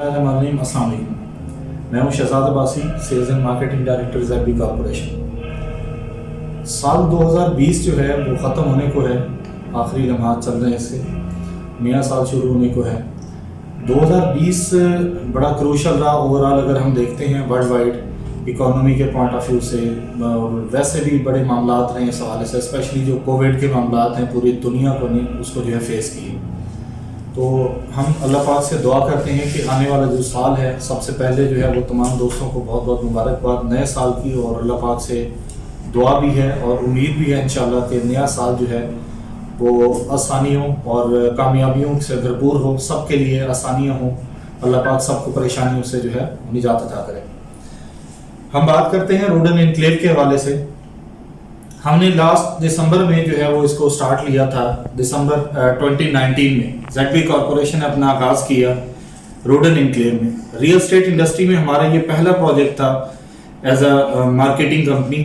अस्सलाम वालेकुम। मैं हूं Shahzad Abbasi, sales and marketing director Zaibi corporation. साल 2020 जो है वो ख़त्म होने को है, आखिरी लम्हात चल रहे हैं इससे, नया साल शुरू होने को है। 2020 बड़ा क्रूशल रहा ओवरऑल, अगर हम देखते हैं वर्ल्ड वाइड इकोनॉमी के पॉइंट ऑफ व्यू से, और वैसे भी बड़े मामलात रहे इस हवाले से, स्पेशली जो कोविड के मामलात हैं पूरी दुनिया को ने उसको जो है फेस किए। तो हम अल्लाह पाक से दुआ करते हैं कि आने वाला जो साल है, सबसे पहले जो है वो तमाम दोस्तों को बहुत बहुत मुबारकबाद नए साल की, और अल्लाह पाक से दुआ भी है और उम्मीद भी है इंशाल्लाह कि नया साल जो है वो आसानियों और कामयाबियों से भरपूर हो, सबके लिए आसानियाँ हों, अल्लाह पाक सबको परेशानियों से जो है निजात अता करे। हम बात करते हैं रोडन एनक्लेव के हवाले से। हमने लास्ट दिसंबर में जो है वो इसको स्टार्ट लिया था, दिसंबर 2019 में ज़ैबी कॉरपोरेशन ने अपना आगाज़ किया रोडन एनक्लेव में। रियल एस्टेट इंडस्ट्री में हमारा ये पहला प्रोजेक्ट था एज अ मार्केटिंग कंपनी।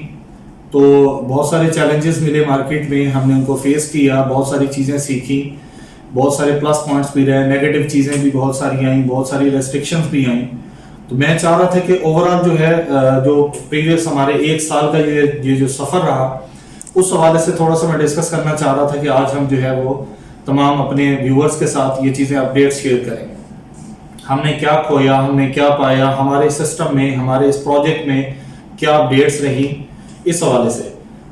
तो बहुत सारे चैलेंजेस मिले मार्केट में, हमने उनको फेस किया, बहुत सारी चीज़ें सीखी, बहुत सारे प्लस पॉइंट्स भी रहे, नेगेटिव चीज़ें भी बहुत सारी आई, बहुत सारी रेस्ट्रिक्शंस भी आई। तो मैं चाह रहा था कि ओवरऑल जो है जो प्रीवियस हमारे एक साल का ये जो सफ़र रहा, उस हवाले से थोड़ा सा मैं डिस्कस करना चाह रहा था कि आज हम जो है वो तमाम अपने व्यूअर्स के साथ ये चीज़ें अपडेट शेयर करेंगे। हमने क्या खोया, हमने क्या पाया, हमारे सिस्टम में, हमारे इस प्रोजेक्ट में क्या अपडेट्स रही, इस हवाले से।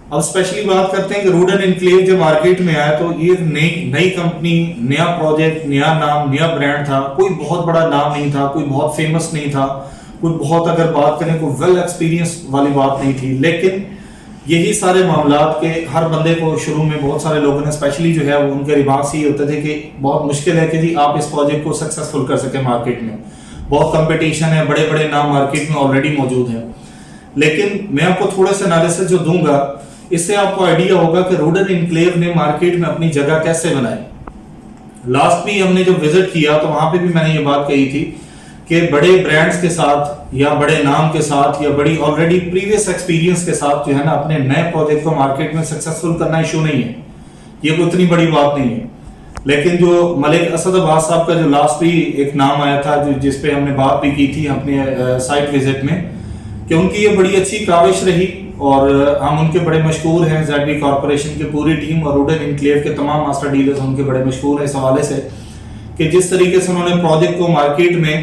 अब स्पेशली बात करते हैं कि रोडन एनक्लेव जब मार्केट में आया तो ये नई कंपनी, नया प्रोजेक्ट, नया नाम, नया ब्रांड था। कोई बहुत बड़ा नाम नहीं था, कोई बहुत फेमस नहीं था, कोई बहुत, अगर बात करें, कोई वेल एक्सपीरियंस वाली बात नहीं थी। लेकिन यही सारे मामलात के हर बंदे को शुरू में बहुत सारे लोगों ने स्पेशली जो है वो उनके रिमार्क्स ये होते थे कि बहुत मुश्किल है कि जी आप इस प्रोजेक्ट को सक्सेसफुल कर सके मार्केट में, बहुत कंपटीशन है, बड़े बड़े नाम मार्केट में ऑलरेडी मौजूद हैं। लेकिन मैं आपको थोड़े से एनालिसिस जो दूंगा, इससे आपको आइडिया होगा कि रोडन एनक्लेव ने मार्केट में अपनी जगह कैसे बनाई। लास्ट भी हमने जो विजिट किया तो वहां पे भी मैंने ये बात कही थी कि बड़े ब्रांड्स के साथ या बड़े नाम के साथ या बड़ी ऑलरेडी प्रीवियस एक्सपीरियंस के साथ जो है ना अपने नए प्रोजेक्ट को मार्केट में सक्सेसफुल करना इशू नहीं है, ये कोई इतनी बड़ी बात नहीं है। लेकिन जो मलिक असद अब्बास साहब का जो लास्ट भी एक नाम आया था, जो जिसपे हमने बात भी की थी अपने साइट विजिट में, कि उनकी ये बड़ी अच्छी काविश रही और हम उनके बड़े मशहूर हैं। ज़ैबी कॉरपोरेशन की पूरी टीम और रोडन एनक्लेव के तमाम मास्टर डीलर्स उनके बड़े मशहूर हैं इस हवाले से कि जिस तरीके से उन्होंने प्रोजेक्ट को मार्केट में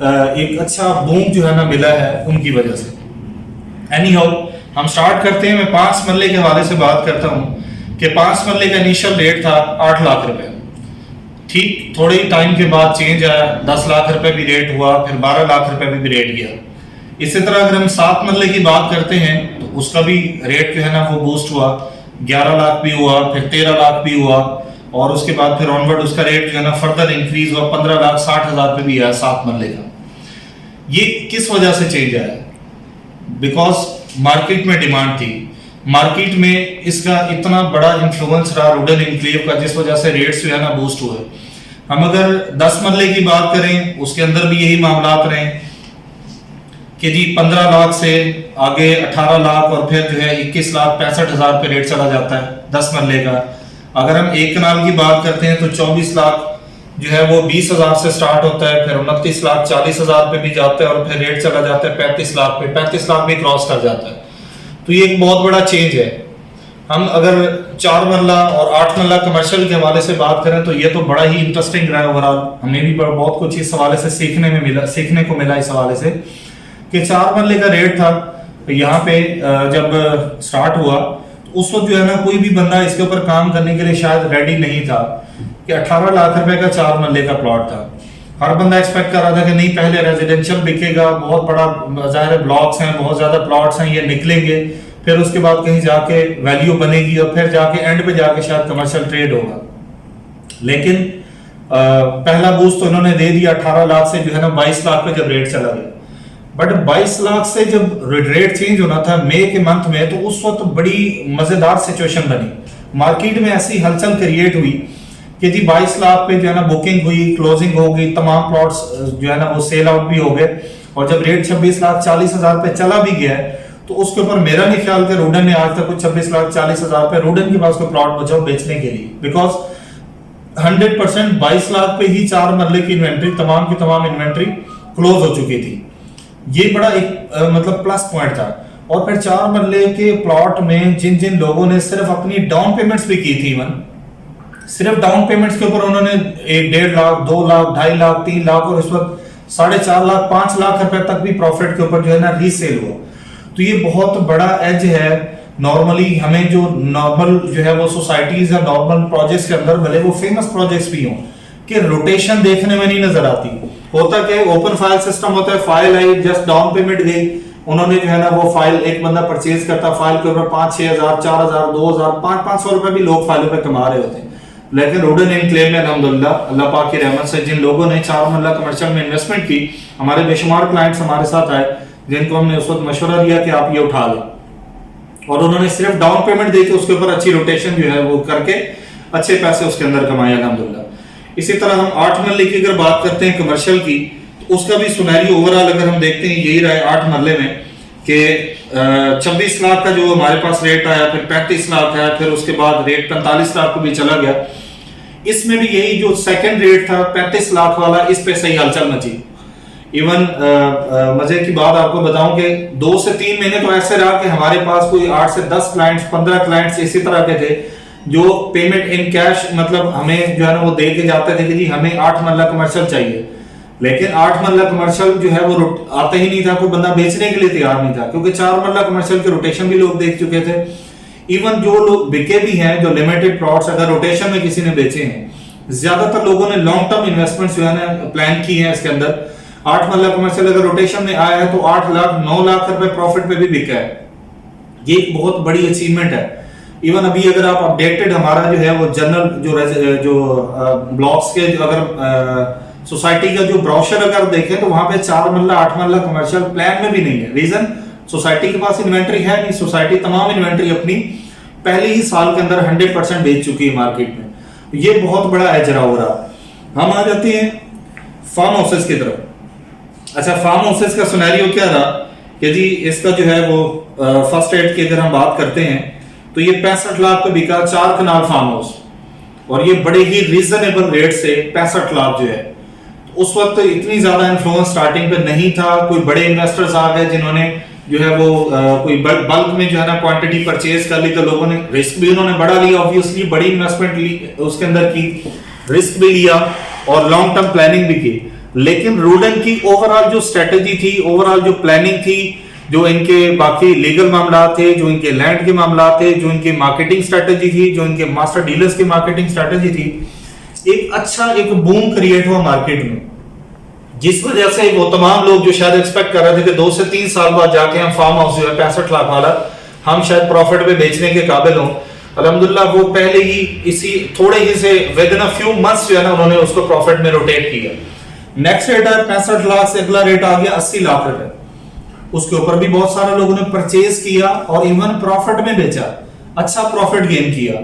एक अच्छा बूम जो है ना मिला है उनकी वजह से। एनी हाउ, हम स्टार्ट करते हैं। मैं 5 मरले के हवाले से बात करता हूँ कि 5 मरले का इनिशियल रेट था 8 लाख रुपए। ठीक थोड़े ही टाइम के बाद चेंज आया, 10 लाख रुपए भी रेट हुआ, फिर 12 लाख रुपए भी रेट गया। इसी तरह अगर हम 7 मरले की बात करते हैं तो उसका भी रेट जो है ना वो बूस्ट हुआ, 11 लाख भी हुआ, फिर 13 लाख भी हुआ, और उसके बाद फिर ऑनवर्ड उसका रेट जो है ना फर्दर इंक्रीज हुआ, 15,60,000 पे भी आया 7 मरले का। ये किस वजह से चेंज आया? बिकॉज मार्केट में डिमांड थी, मार्केट में इसका इतना बड़ा इन्फ्लुएंस रहा रोडन एनक्लेव का, जिस वजह से रेट्स जो है ना बूस्ट हुए। हम अगर 10 मरले की बात करें, उसके अंदर भी यही मामलात रहे कि जी 15 लाख से आगे 18 लाख और फिर जो है 21,65,000 पे रेट चला जाता है 10 मरले का। अगर हम एक कनाल की बात करते हैं तो 24 लाख जो है वो 20,000 से स्टार्ट होता है, फिर 29,40,000 पे भी जाता है और फिर रेट चला जाता है 35 लाख पे, 35 लाख भी क्रॉस कर जाता है। तो ये एक बहुत बड़ा चेंज है। हम अगर 4 मरला और 8 मरला कमर्शियल के हवाले से बात करें तो ये तो बड़ा ही इंटरेस्टिंग रहा है ओवरऑल। हमें भी बहुत कुछ इस हवाले से सीखने को मिला इस हवाले से कि 4 मरले का रेट था यहाँ पे जब स्टार्ट हुआ तो उस वक्त जो है ना कोई भी बंदा इसके ऊपर काम करने के लिए शायद रेडी नहीं था कि 18 लाख रुपए का 4 मरले का प्लॉट था। हर बंदा एक्सपेक्ट कर रहा था कि नहीं पहले रेजिडेंशियल बिकेगा, बहुत बड़ा ज़ाहिर ब्लॉक्स हैं, बहुत ज्यादा प्लॉट्स हैं, ये निकलेंगे, फिर उसके बाद कहीं जाके वैल्यू बनेगी और फिर जाके एंड पे जाके शायद कमर्शियल ट्रेड होगा। लेकिन पहला बूस्ट तो इन्होंने दे दिया 18 लाख से जो है ना 22 लाख पे जब रेट चला गया। बट 22 लाख से जब रेट चेंज होना था मई के मंथ में, तो उस वक्त बड़ी मजेदार सिचुएशन बनी, मार्केट में ऐसी हलचल क्रिएट हुई कि जी 22 लाख पे जो है ना बुकिंग हुई, क्लोजिंग हो गई, तमाम प्लॉट्स जो है ना वो सेल आउट भी हो गए। और जब रेट 26,40,000 पे चला भी गया तो उसके ऊपर मेरा नहीं ख्याल कि रोडन ने आज तक कुछ 26,40,000 पे रोडन के पास कोई प्लॉट बचा बेचने के लिए, बिकॉज 100% 22 लाख पे ही 4 मरले की इन्वेंट्री, तमाम की तमाम इन्वेंट्री क्लोज हो चुकी थी। ये बड़ा एक मतलब प्लस पॉइंट था। और फिर 4 मरले के प्लॉट में जिन जिन लोगों ने सिर्फ अपनी डाउन पेमेंट्स भी की थी, इवन सिर्फ डाउन पेमेंट्स के ऊपर उन्होंने 1.5 लाख, 2 लाख, 2.5 लाख, 3 लाख और इस वक्त 4.5 लाख, 5 लाख रुपए तक भी प्रॉफिट के ऊपर जो है ना रीसेल हुआ। तो ये बहुत बड़ा एज है। नॉर्मली हमें जो नॉर्मल जो है वो सोसाइटीज या नॉर्मल प्रोजेक्ट्स के अंदर, भले वो फेमस प्रोजेक्ट्स भी हों, कि रोटेशन देखने में नहीं नजर आती। होता क्या, ओपन फाइल सिस्टम होता है, फाइल आई, जस्ट डाउन पेमेंट गई, उन्होंने जो है ना वो फाइल, एक बंदा परचेज करता, फाइल के ऊपर 5-6 हजार, 4 हजार, 2 हजार, 500 रुपए भी लोग फाइलों पे कमा रहे होते हैं। लेकिन वुडन एनक्लेव में अल्हम्दुलिल्लाह अल्लाह पाक की रहमत से जिन लोगों ने 4 मरला कमर्शियल में इन्वेस्टमेंट की, हमारे बेशुमार क्लाइंट्स हमारे साथ आए जिनको हमने उस वक्त मशवरा दिया कि आप ये उठा लें, और उन्होंने सिर्फ डाउन पेमेंट देके उसके ऊपर अच्छी रोटेशन जो है वो करके अच्छे पैसे उसके अंदर कमाए अल्हम्दुलिल्लाह। इसी तरह हम 8 मरले की अगर बात करते हैं कमर्शियल की, तो उसका भी सिनेरियो ओवरऑल अगर हम देखते हैं यही रहा है 8 मरले में कि 26 लाख का जो हमारे पास रेट आया, फिर 35 लाख है, फिर उसके बाद रेट 45 लाख को भी चला गया। इसमें भी यही जो सेकंड रेट था 35 लाख वाला, इस पे सही हलचल मची। इवन मजे की बात आपको बताऊं कि 2 से 3 महीने तो ऐसे रहा कि हमारे पास कोई 8 से 10 क्लाइंट्स, 15 क्लाइंट्स इसी तरह के थे जो पेमेंट इन कैश मतलब हमें जो है ना वो दे के जाते थे कि जी हमें 8 मरला कमर्शियल चाहिए। लेकिन 8 मरला कमर्शियल जो है वो आता ही नहीं था, कोई बंदा बेचने के लिए तैयार नहीं था, क्योंकि 4 मरला कमर्शियल के रोटेशन भी लोग देख चुके थे। इवन जो लोग बिके भी हैं, जो लिमिटेड प्लॉट्स अगर रोटेशन में किसी ने बेचे हैं, ज्यादातर लोगों ने लॉन्ग टर्म इन्वेस्टमेंट जो है ना प्लान की है इसके अंदर। 8 मरला कमर्शियल अगर रोटेशन में आया है तो 8 लाख 9 लाख रुपए प्रॉफिट पे भी बिका है। ये एक बहुत बड़ी अचीवमेंट है। इवन अभी अगर आप अपडेटेड हमारा जो है वो जनरल जो ब्लॉक्स के अगर सोसाइटी का जो ब्रोशर अगर देखें तो वहां पे 4 मरला 8 मरला कमर्शियल प्लान में भी नहीं है। रीजन, सोसाइटी के पास इन्वेंट्री है नहीं, सोसाइटी तमाम इन्वेंट्री अपनी पहले ही साल के अंदर 100% बेच चुकी है मार्केट में। ये बहुत बड़ा एजरा हो रहा। हम आ जाते हैं फार्म हाउसेस की तरफ। अच्छा, फार्म हाउसेस का सिनेरियो क्या रहा कि जी इसका जो है वो फर्स्ट एड की अगर हम बात करते हैं तो ये 65 लाख पे बिका 4 कनाल फार्म हाउस, और ये बड़े ही रीजनेबल रेट से 65 लाख जो है। उस वक्त इतनी ज्यादा इन्फ्लुएंस स्टार्टिंग पे नहीं था, कोई बड़े इन्वेस्टर्स आ गए जिन्होंने जो है वो कोई बल्क में जो है ना क्वांटिटी परचेज कर ली, तो लोगों ने रिस्क भी उन्होंने बड़ा लिया, ऑब्वियसली बड़ी इन्वेस्टमेंट ली उसके अंदर की, रिस्क भी लिया और लॉन्ग टर्म प्लानिंग भी की। लेकिन रूडन की ओवरऑल जो स्ट्रेटेजी थी, ओवरऑल जो प्लानिंग थी, जो इनके बाकी लीगल मामला थे, जो इनके लैंड के मामला थे, जो इनकी मार्केटिंग स्ट्रेटेजी थी, जो इनके मास्टर डीलर्स की मार्केटिंग स्ट्रेटेजी थी, एक अच्छा एक बूम क्रिएट हुआ मार्केट में, जिस वजह से वो तमाम लोग जो शायद एक्सपेक्ट कर रहे थे कि 2 से 3 साल बाद जाके हम फार्म हाउस जो है 65 लाख वाला हम शायद प्रॉफिट में बेचने के काबिल हों, अल्हम्दुलिल्लाह वो पहले ही इसी थोड़े ही से with in a few months जो है ना उन्होंने उसको प्रॉफिट में रोटेट किया। नेक्स्ट रेट है 65 लाख से अगला रेट आ गया 80 लाख रुपए। उसके ऊपर भी बहुत सारे लोगों ने परचेज किया और इवन प्रॉफिट में बेचा, अच्छा प्रॉफिट गेन किया।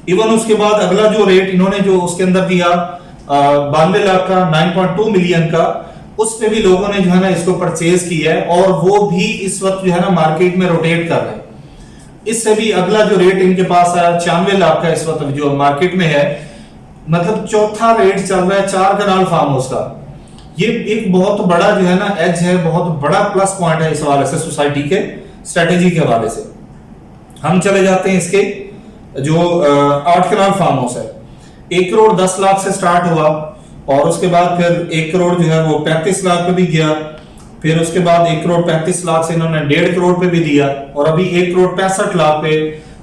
इवन उसके बाद अगला जो रेट इन्होंने जो उसके अंदर दिया 92 लाख का, 9.2 मिलियन का, उस पे भी लोगों ने जो है ना इसको परचेज किया है और वो भी इस वक्त जो है ना मार्केट में रोटेट कर रहे हैं। इससे भी अगला जो रेट इनके पास आया 96 लाख का इस वक्त जो मार्केट में है, मतलब चौथा रेट चल रहा है 4 कनाल फार्म हाउस का। ये एक बहुत बड़ा जो है ना एज है, बहुत बड़ा प्लस पॉइंट है इस हवाले से, सोसाइटी के स्ट्रेटेजी के हवाले से। हम चले जाते हैं इसके जो 8 कनाल फार्म हाउस है, 1 करोड़ 10 लाख से स्टार्ट हुआ और उसके बाद फिर 1 करोड़ जो है वो 35 लाख पे भी गया, फिर उसके बाद 1 करोड़ 35 लाख से इन्होंने 1.5 करोड़ पे भी दिया और अभी 1 करोड़ 65 लाख पे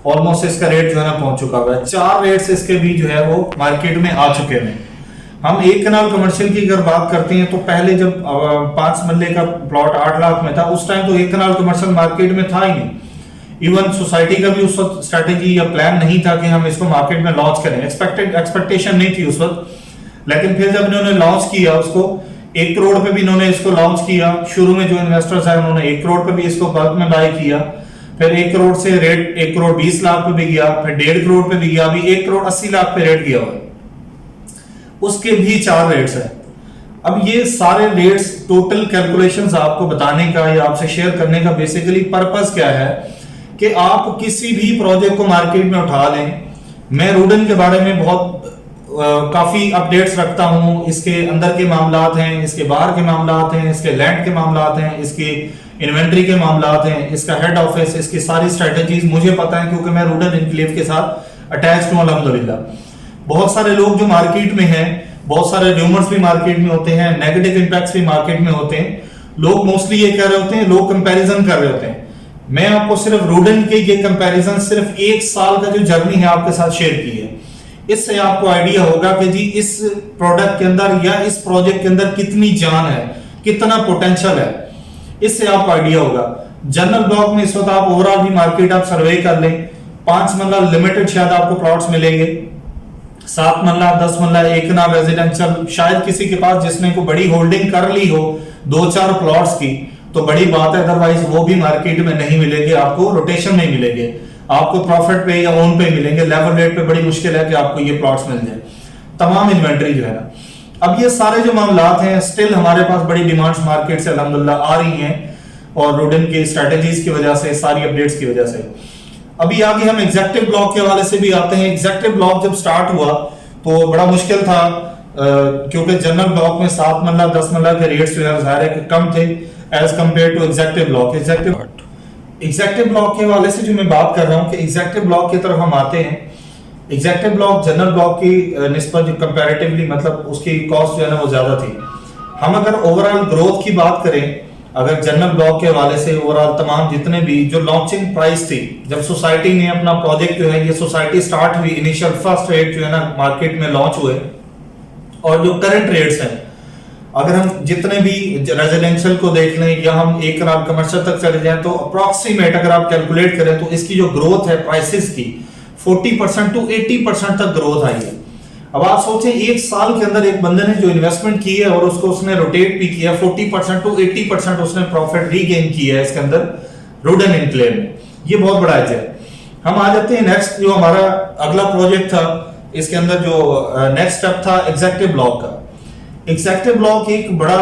ऑलमोस्ट इसका रेट जो है ना पहुंच चुका हुआ है। 4 रेट्स इसके भी जो है वो मार्केट में आ चुके हैं। हम 1 कनाल कमर्शियल की अगर बात करते हैं तो पहले जब 5 मरले का प्लॉट 8 लाख में था, उस टाइम तो 1 कनाल कमर्शियल मार्केट में था ही नहीं। इवन सोसाइटी का भी उस वक्त स्ट्रेटेजी या प्लान नहीं था कि हम इसको मार्केट में लॉन्च करें, एक्सपेक्टेशन नहीं थी उस वक्त। लेकिन फिर जब इन्होंने लॉन्च किया उसको 1 करोड़ पे भी इन्होंने इसको लॉन्च किया, शुरू में जो इन्वेस्टर्स आए उन्होंने 1 करोड़ पे भी इसको बल्क में बाय किया, फिर 1 करोड़ से रेट 1 करोड़ 20 लाख पे भी गया, फिर 1.5 करोड़ पे भी गया, अभी 1 करोड़ 80 लाख पे रेट गया हुआ है। उसके भी 4 रेट्स है। अब ये सारे रेट्स टोटल कैलकुलेशंस आपको बताने का या आपसे शेयर करने का बेसिकली पर्पस क्या है कि आप किसी भी प्रोजेक्ट को मार्केट में उठा लें। मैं रूडन के बारे में बहुत काफी अपडेट्स रखता हूं। इसके अंदर के मामलात हैं, इसके बाहर के मामलात हैं, इसके लैंड के मामलात हैं, इसकी इन्वेंट्री के मामलात हैं, इसका हेड ऑफिस, इसकी सारी स्ट्रेटजीज मुझे पता है क्योंकि मैं रूडन एनक्लेव के साथ अटैच्ड हूं अल्हम्दुलिल्लाह। बहुत सारे लोग जो मार्केट में हैं, बहुत सारे र्यूमर्स भी मार्केट में होते हैं, नेगेटिव इंपैक्ट्स भी मार्केट में होते हैं। लोग मोस्टली ये कह रहे होते हैं, लोग कंपैरिजन कर रहे होते हैं। मैं आपको सिर्फ रूडन के ये कंपैरिजन सिर्फ 1 साल का जो जर्नी है आपके साथ शेयर की है। इससे आपको आइडिया होगा कि जी इस प्रोडक्ट के अंदर या इस प्रोजेक्ट के अंदर कितनी जान है, कितना पोटेंशियल है, इससे आपको आइडिया होगा। जनरल ब्लॉक में इस वक्त आप ओवरऑल भी मार्केट आप सर्वे कर लें, 5 मरला लिमिटेड शायद आपको प्लॉट्स मिलेंगे, 7 मरला 10 मरला एक नाम रेजिडेंशियल शायद किसी के पास जिसने को बड़ी होल्डिंग कर ली हो 2-4 प्लॉट्स की तो बड़ी बात है, अदरवाइज वो भी मार्केट में नहीं मिलेंगे, आपको रोटेशन में मिलेंगे, आपको प्रॉफिट पे या ओन पे मिलेंगे। लेवल रेट पे बड़ी मुश्किल है कि आपको ये प्लॉट्स मिल जाए। तमाम इन्वेंट्री जो है ना, अब ये सारे जो मामलात हैं स्टिल हमारे पास बड़ी डिमांड्स मार्केट से अल्हम्दुलिल्लाह आ रही हैं और रूडन की स्ट्रेटेजीज की वजह से, सारी अपडेट्स की वजह से। अभी आगे हम एग्जेक्टिव ब्लॉक के हवाले से भी आते हैं। एग्जेक्टिव ब्लॉक जब स्टार्ट हुआ तो बड़ा मुश्किल था क्योंकि जनरल ब्लॉक में 7 मरला 10 मरला के रेट्स जो है ज़ाहिर है कम थे as compare to executive block. Executive block के हवाले से जो मैं बात कर रहा हूं कि एग्जेक्टिव ब्लॉक की तरफ हम आते हैं। एग्जेक्टिव ब्लॉक जनरल ब्लॉक की निस्बत कंपैरेटिवली मतलब उसकी कॉस्ट जो है ना वो ज्यादा थी। हम अगर ओवरऑल ग्रोथ की बात करें, अगर जनरल ब्लॉक के हवाले से ओवरऑल तमाम जितने भी जो लॉन्चिंग प्राइस थी, जब सोसाइटी ने अपना प्रोजेक्ट जो है ये सोसाइटी स्टार्ट हुई, इनिशियल फर्स्ट रेट जो है ना मार्केट में लॉन्च हुए और जो करंट रेट्स हैं, अगर हम जितने भी रेजिडेंशियल को देख लें या हम एक कनाल कमर्शियल तक चले जाएं तो अप्रॉक्सीमेट अगर आप कैलकुलेट करें तो इसकी जो ग्रोथ है प्राइसेस की 40% टू 80% तक ग्रोथ आई है। अब आप सोचें 1 साल के अंदर एक बंदे ने जो इन्वेस्टमेंट की है और उसको उसने रोटेट भी किया, 40% टू 80% उसने प्रॉफिट रीगेन किया है इसके अंदर रूडन एनक्लेव में। ये बहुत बड़ा है। हम आ जाते हैं नेक्स्ट जो हमारा अगला प्रोजेक्ट था, इसके अंदर जो नेक्स्ट स्टेप था एग्जेक्टिव ब्लॉक का। एग्जेक्टिव ब्लॉक एक बड़ा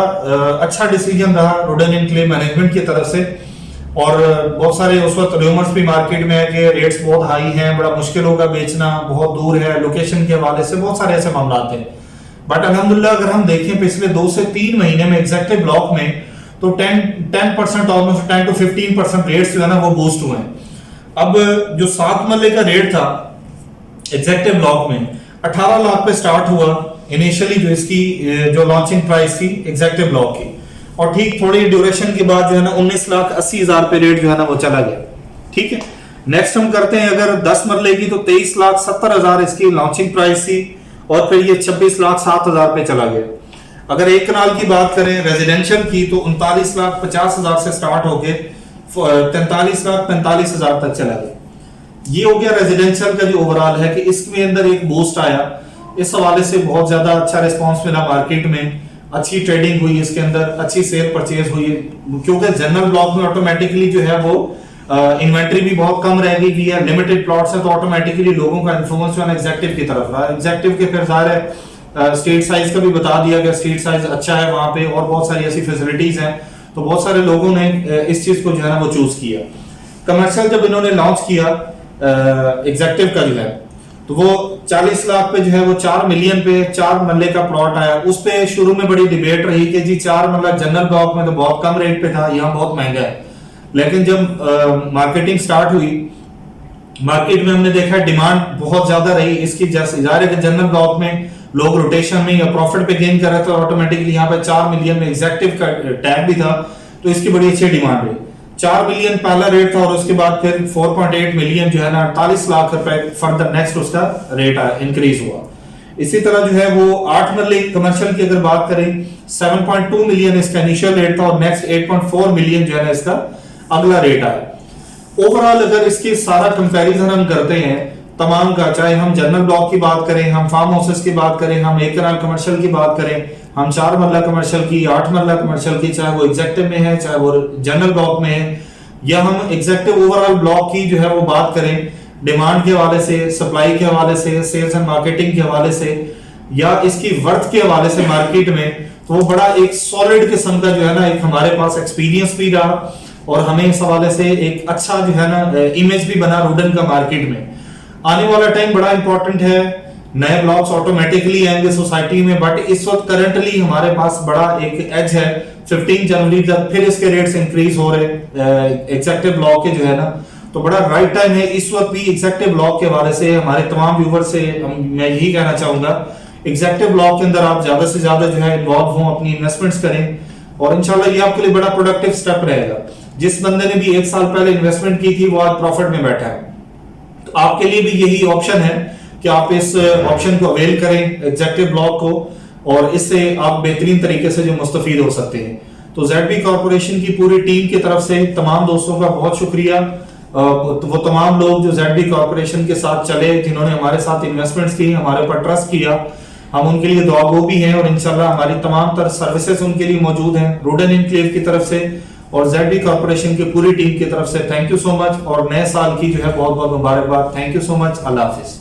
अच्छा डिसीजन रहा रूडन एनक्लेव मैनेजमेंट की तरफ से और बहुत सारे उस वक्त रूमर्स भी मार्केट में है कि रेट्स बहुत हाई हैं, बड़ा मुश्किल होगा बेचना, बहुत दूर है, लोकेशन के हवाले से बहुत सारे ऐसे मामला हैं। बट अल्हम्दुलिल्लाह अगर हम देखें पिछले 2 से 3 महीने में एग्जेक्टिव ब्लॉक में तो 10% ऑलमोस्ट 10 to 15% रेट्स जो है ना वो बूस्ट हुए हैं। अब जो 7 मरले का रेट था एग्जेक्टिव ब्लॉक में 18 लाख पे स्टार्ट हुआ इनिशियली, जो इसकी जो लॉन्चिंग प्राइस थी एग्जेक्टिव ब्लॉक की, और ठीक थोड़ी ड्यूरेशन के बाद जो है ना 19,80,000 पे रेट जो है ना वो चला गया। ठीक है, नेक्स्ट हम करते हैं अगर 10 मरले की तो 23,70,000 इसकी लॉन्चिंग प्राइस थी और फिर ये 26,07,000 पे चला गया। अगर एक कनाल की बात करें रेजिडेंशियल की तो 39,50,000 से स्टार्ट होके 43,45,000 तक चला गया। ये हो गया रेजिडेंशियल का जो ओवरऑल है कि इसमें अंदर एक बूस्ट आया, इस हवाले से बहुत ज्यादा अच्छा रिस्पांस मिला मार्केट में, अच्छी ट्रेडिंग हुई इसके अंदर, अच्छी सेल परचेज हुई क्योंकि जनरल ब्लॉक में ऑटोमेटिकली जो है वो इन्वेंट्री भी बहुत कम रह गई है, लिमिटेड प्लॉट्स है तो ऑटोमेटिकली लोगों का इन्फ्लुएंस जो है एग्जेक्टिव की तरफ रहा। एग्जेक्टिव के फिर ज़ाहिर है स्ट्रीट साइज का भी बता दिया गया, स्ट्रीट साइज अच्छा है वहां पे और बहुत सारी ऐसी फैसिलिटीज हैं तो बहुत सारे लोगों ने इस चीज को जो है ना वो चूज किया। कमर्शियल जब इन्होंने लॉन्च किया एग्जेक्टिव का जो है तो वो 40 लाख पे जो है वो 4 मिलियन पे 4 मरले का प्लॉट आया। उस पे शुरू में बड़ी डिबेट रही कि जी 4 मरला जनरल ब्लॉक में तो बहुत कम रेट पे था, यहाँ बहुत महंगा है। लेकिन जब मार्केटिंग स्टार्ट हुई मार्केट में हमने देखा डिमांड बहुत ज्यादा रही इसकी, जैसे जाहिर है कि जनरल ब्लॉक में लोग रोटेशन में या प्रॉफिट पे गेन कर रहे थे, ऑटोमेटिकली यहाँ पे 4 मिलियन में एग्जेक्टिव का टैग भी था तो इसकी बड़ी अच्छी डिमांड रही। 4 मिलियन पहला रेट था और उसके बाद फिर 4.8 मिलियन जो है ना 48 लाख रुपए फर्दर नेक्स्ट उसका रेट इंक्रीज हुआ। इसी तरह जो है वो 8 मरले कमर्शियल की अगर बात करें 7.2 मिलियन इसका इनिशियल रेट था और नेक्स्ट 8.4 मिलियन जो है ना इसका अगला रेट आया। ओवरऑल अगर इसकी सारा कंपैरिजन हम करते हैं तमाम का, चाहे हम जनरल ब्लॉक की बात करें, हम फार्म हाउसेस की बात करें, हम एक कनाल कमर्शियल की बात करें, हम 4 मरला कमर्शियल की, 8 मरला कमर्शियल की, चाहे वो एग्जेक्टिव में है चाहे वो जनरल ब्लॉक में है, या हम एग्जेक्टिव ओवरऑल ब्लॉक की जो है वो बात करें डिमांड के हवाले से, सप्लाई के हवाले से, सेल्स एंड मार्केटिंग के हवाले से या इसकी वर्थ के हवाले से मार्केट में, तो वो बड़ा एक सॉलिड किस्म का जो है ना एक हमारे पास एक्सपीरियंस भी रहा और हमें इस हवाले से एक अच्छा जो है ना इमेज भी बना रूडन का मार्केट में। आने वाला टाइम बड़ा इंपॉर्टेंट है नए ब्लॉक्स ऑटोमेटिकली आएंगे सोसाइटी में, बट इस वक्त करंटली हमारे पास बड़ा एक एज है, 15 जनवरी तक फिर इसके रेट्स इंक्रीज हो रहे एग्जेक्टिव ब्लॉक के जो है ना, तो बड़ा राइट टाइम है इस वक्त भी एग्जेक्टिव ब्लॉक के हवाले से हमारे तमाम व्यूवर से मैं यही कहना चाहूंगा, एग्जेक्टिव ब्लॉक के अंदर आप ज्यादा से ज्यादा जो है इन्वॉल्व हों, अपनी इन्वेस्टमेंट्स करें, और इंशाल्लाह ये आपके लिए बड़ा प्रोडक्टिव स्टेप रहेगा। जिस बंदे ने भी 1 साल पहले इन्वेस्टमेंट की थी वो आज प्रॉफिट में बैठा है, तो आपके लिए भी यही ऑप्शन है कि आप इस ऑप्शन को अवेल करें एग्जेक्टिव ब्लॉक को, और इससे आप बेहतरीन तरीके से जो मुस्तफीद हो सकते हैं। तो ZB कॉर्पोरेशन की पूरी टीम की तरफ से तमाम दोस्तों का बहुत शुक्रिया। वो तमाम लोग जो ZB कॉर्पोरेशन के साथ चले, जिन्होंने हमारे साथ इन्वेस्टमेंट्स की, हमारे ऊपर ट्रस्ट किया, हम उनके लिए दुआगो भी हैं, और इंशाल्लाह हमारी तमाम तरह सर्विसेज उनके लिए मौजूद हैं रूडन इनक्लेव की तरफ से और ZB कॉर्पोरेशन की पूरी टीम की तरफ से। थैंक यू सो मच, और नए साल की जो है बहुत बहुत मुबारकबाद। Thank you so much. Allah Hafiz.